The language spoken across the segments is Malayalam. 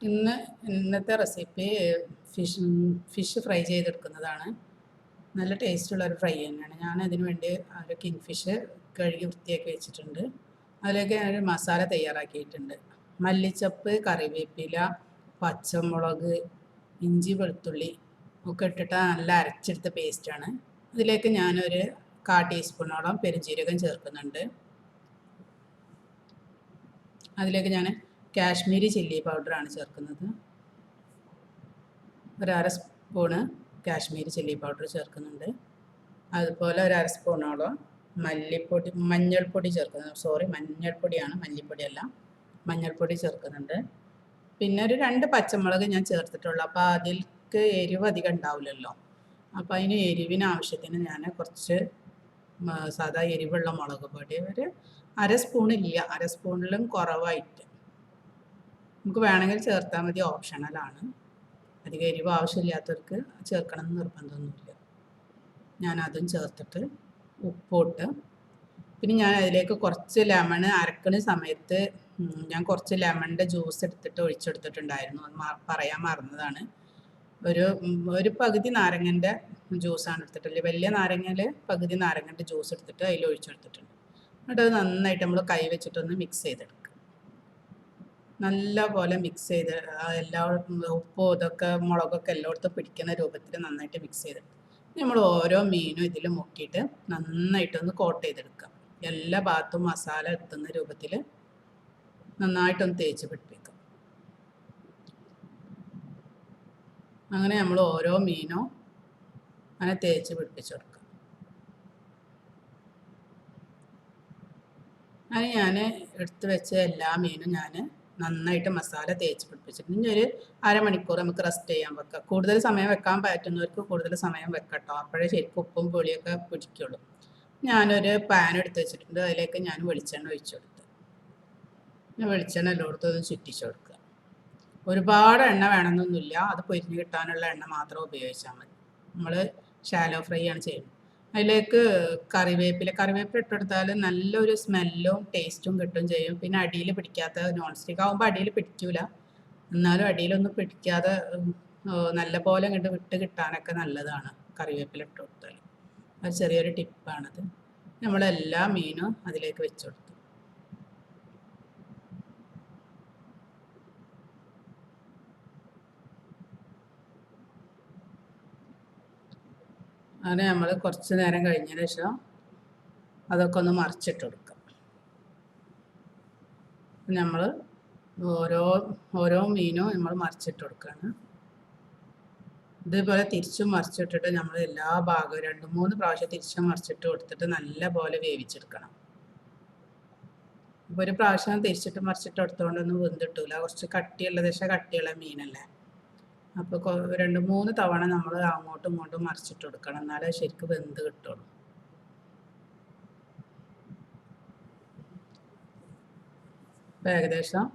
ഇന്നത്തെ റെസിപ്പി ഫിഷ് ഫ്രൈ ചെയ്തെടുക്കുന്നതാണ്. നല്ല ടേസ്റ്റുള്ള ഒരു ഫ്രൈ തന്നെയാണ്. ഞാൻ അതിന് വേണ്ടി ഒരു കിങ് ഫിഷ് കഴുകി വൃത്തിയാക്കി വെച്ചിട്ടുണ്ട്. അതിലേക്ക് ഞാനൊരു മസാല തയ്യാറാക്കിയിട്ടുണ്ട്. മല്ലിച്ചപ്പ്, കറിവേപ്പില, പച്ചമുളക്, ഇഞ്ചി, വെളുത്തുള്ളി ഒക്കെ ഇട്ടിട്ട് നല്ല അരച്ചെടുത്ത പേസ്റ്റാണ്. അതിലേക്ക് ഞാനൊരു 1/4 ടീസ്പൂണോളം പെരുംജീരകം ചേർക്കുന്നുണ്ട്. അതിലേക്ക് ഞാൻ കാശ്മീരി ചില്ലി പൗഡറാണ് ചേർക്കുന്നത്. ഒരു 1/2 സ്പൂണ് കാശ്മീരി ചില്ലി പൗഡർ ചേർക്കുന്നുണ്ട്. അതുപോലെ ഒരു 1/2 സ്പൂണോളം മഞ്ഞൾപ്പൊടി ചേർക്കുന്നുണ്ട്. മഞ്ഞൾപ്പൊടിയാണ്, മല്ലിപ്പൊടിയല്ല. മഞ്ഞൾപ്പൊടി ചേർക്കുന്നുണ്ട്. പിന്നെ ഒരു 2 പച്ചമുളക് ഞാൻ ചേർത്തിട്ടുള്ളൂ. അപ്പോൾ അതിൽക്ക് എരിവ് അധികം ഉണ്ടാവില്ലല്ലോ. അപ്പോൾ അതിന് എരിവിന് ആവശ്യത്തിന് ഞാൻ കുറച്ച് സാധാ എരിവുള്ള മുളക് പൊടി ഒരു 1/2 സ്പൂണില്ല, 1/2 സ്പൂണിലും കുറവായിട്ട് നമുക്ക് വേണമെങ്കിൽ ചേർത്താൽ മതി, ഓപ്ഷണലാണ്. അധികം എരിവ് ആവശ്യമില്ലാത്തവർക്ക് ചേർക്കണം എന്ന് നിർബന്ധമൊന്നുമില്ല. ഞാനതും ചേർത്തിട്ട് ഉപ്പിട്ട്, പിന്നെ ഞാൻ അതിലേക്ക് കുറച്ച് ലെമൺ അരക്കുന്ന സമയത്ത് ഞാൻ കുറച്ച് ലെമണിൻ്റെ ജ്യൂസ് എടുത്തിട്ട് ഒഴിച്ചെടുത്തിട്ടുണ്ടായിരുന്നു. പറയാൻ മറന്നതാണ്. ഒരു പകുതി നാരങ്ങൻ്റെ ജ്യൂസാണ് എടുത്തിട്ടുള്ളത്. വലിയ നാരങ്ങയിൽ പകുതി നാരങ്ങൻ്റെ ജ്യൂസ് എടുത്തിട്ട് അതിൽ ഒഴിച്ചെടുത്തിട്ടുണ്ട്. എന്നിട്ട് അത് നന്നായിട്ട് നമ്മൾ കൈ വെച്ചിട്ടൊന്ന് മിക്സ് ചെയ്തെടുക്കുക. നല്ല പോലെ മിക്സ് ചെയ്ത് ഉപ്പും ഇതൊക്കെ മുളകൊക്കെ എല്ലായിടത്തും പിടിക്കുന്ന രൂപത്തിൽ നന്നായിട്ട് മിക്സ് ചെയ്തെടുക്കുക. നമ്മൾ ഓരോ മീനും ഇതിൽ മുക്കിയിട്ട് നന്നായിട്ടൊന്ന് കോട്ട് ചെയ്തെടുക്കുക. എല്ലാ ഭാഗത്തും മസാല എത്തുന്ന രൂപത്തിൽ നന്നായിട്ടൊന്ന് തേച്ച് പിടിപ്പിക്കുക. അങ്ങനെ നമ്മൾ ഓരോ മീനും അങ്ങനെ തേച്ച് പിടിപ്പിച്ചെടുക്കുക. അങ്ങനെ ഞാൻ എടുത്ത് വെച്ച എല്ലാ മീനും ഞാൻ നന്നായിട്ട് മസാല തേച്ച് പിടിപ്പിച്ചിട്ടുണ്ട്. ഇനി ഒരു 1/2 മണിക്കൂർ നമുക്ക് റെസ്റ്റ് ചെയ്യാൻ വെക്കാം. കൂടുതൽ സമയം വെക്കാൻ പറ്റുന്നവർക്ക് കൂടുതൽ സമയം വെക്കട്ടോ, അപ്പോഴേ ശരിക്കും ഉപ്പും പുളിയൊക്കെ പിടിക്കുള്ളൂ. ഞാനൊരു പാൻ എടുത്ത് വെച്ചിട്ടുണ്ട്. അതിലേക്ക് ഞാൻ വെളിച്ചെണ്ണ ഒഴിച്ചു കൊടുത്തു. വെളിച്ചെണ്ണ എല്ലായിടത്തും ചുറ്റിച്ചു കൊടുക്കുക. ഒരുപാട് എണ്ണ വേണമെന്നൊന്നുമില്ല, അത് പൊരിഞ്ഞ് കിട്ടാനുള്ള എണ്ണ മാത്രം ഉപയോഗിച്ചാൽ മതി. നമ്മൾ ഷാലോ ഫ്രൈ ആണ് ചെയ്യുന്നത്. അതിലേക്ക് കറിവേപ്പില ഇട്ടെടുത്താൽ നല്ലൊരു സ്മെല്ലും ടേസ്റ്റും കിട്ടും ചെയ്യും. പിന്നെ അടിയിൽ പിടിക്കാത്ത, നോൺ സ്റ്റിക്ക് ആകുമ്പോൾ അടിയിൽ പിടിക്കൂല, എന്നാലും അടിയിലൊന്നും പിടിക്കാതെ നല്ല പോലെ ഇങ്ങോട്ട് വിട്ട് കിട്ടാനൊക്കെ നല്ലതാണ് കറിവേപ്പില ഇട്ട് കൊടുത്താൽ. അത് ചെറിയൊരു ടിപ്പാണത്. നമ്മളെല്ലാ മീനും അതിലേക്ക് വെച്ച് കൊടുത്തു. അങ്ങനെ നമ്മൾ കുറച്ച് നേരം കഴിഞ്ഞതിന് ശേഷം അതൊക്കെ ഒന്ന് മറിച്ചിട്ട് കൊടുക്കാം. നമ്മൾ ഓരോ മീനും നമ്മൾ മറിച്ചിട്ട് കൊടുക്കുകയാണ്. ഇതേപോലെ തിരിച്ചും മറിച്ചിട്ടിട്ട് നമ്മൾ എല്ലാ ഭാഗവും 2-3 പ്രാവശ്യം തിരിച്ചും മറിച്ചിട്ട് കൊടുത്തിട്ട് നല്ല പോലെ വേവിച്ചെടുക്കണം. ഇപ്പോൾ ഒരു പ്രാവശ്യം തിരിച്ചിട്ട് മറിച്ചിട്ട് കൊടുത്തുകൊണ്ടൊന്നും വെന്തിട്ടില്ല. കുറച്ച് കട്ടിയുള്ള മീനല്ലേ. അപ്പോൾ 2-3 തവണ നമ്മൾ അങ്ങോട്ടും ഇങ്ങോട്ടും മറിച്ചിട്ട് കൊടുക്കണം, എന്നാലേ ശരിക്കും വെന്ത് കിട്ടുള്ളൂ. അപ്പോൾ ഏകദേശം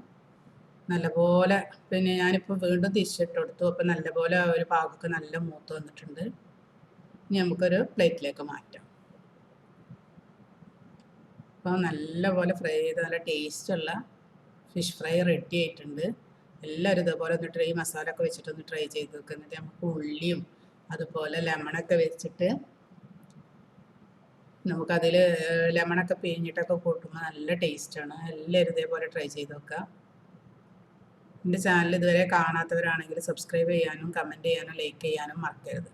നല്ലപോലെ, പിന്നെ ഞാനിപ്പോൾ വീണ്ടും തിരിച്ചിട്ട് കൊടുത്തു. അപ്പോൾ നല്ലപോലെ ഒരു ഭാഗമൊക്കെ നല്ല മൂത്ത് വന്നിട്ടുണ്ട്. ഇനി നമുക്കൊരു പ്ലേറ്റിലേക്ക് മാറ്റാം. അപ്പോൾ നല്ലപോലെ ഫ്രൈ ചെയ്ത് നല്ല ടേസ്റ്റുള്ള ഫിഷ് ഫ്രൈ റെഡി ആയിട്ടുണ്ട്. എല്ലാവരും ഇതേപോലെ ഒന്ന് മസാല ഒക്കെ വെച്ചിട്ടൊന്ന് ട്രൈ ചെയ്ത് നോക്കുക. എന്നിട്ട് നമുക്ക് ഉള്ളിയും അതുപോലെ ലെമണൊക്കെ വെച്ചിട്ട് നമുക്കതിൽ ലെമണൊക്കെ പിഴിഞ്ഞിട്ടൊക്കെ കൂട്ടുമ്പോൾ നല്ല ടേസ്റ്റാണ്. എല്ലാവരും ഇതേപോലെ ട്രൈ ചെയ്ത് നോക്കുക. എൻ്റെ ചാനൽ ഇതുവരെ കാണാത്തവരാണെങ്കിൽ സബ്സ്ക്രൈബ് ചെയ്യാനും കമൻറ്റ് ചെയ്യാനും ലൈക്ക് ചെയ്യാനും മറക്കരുത്.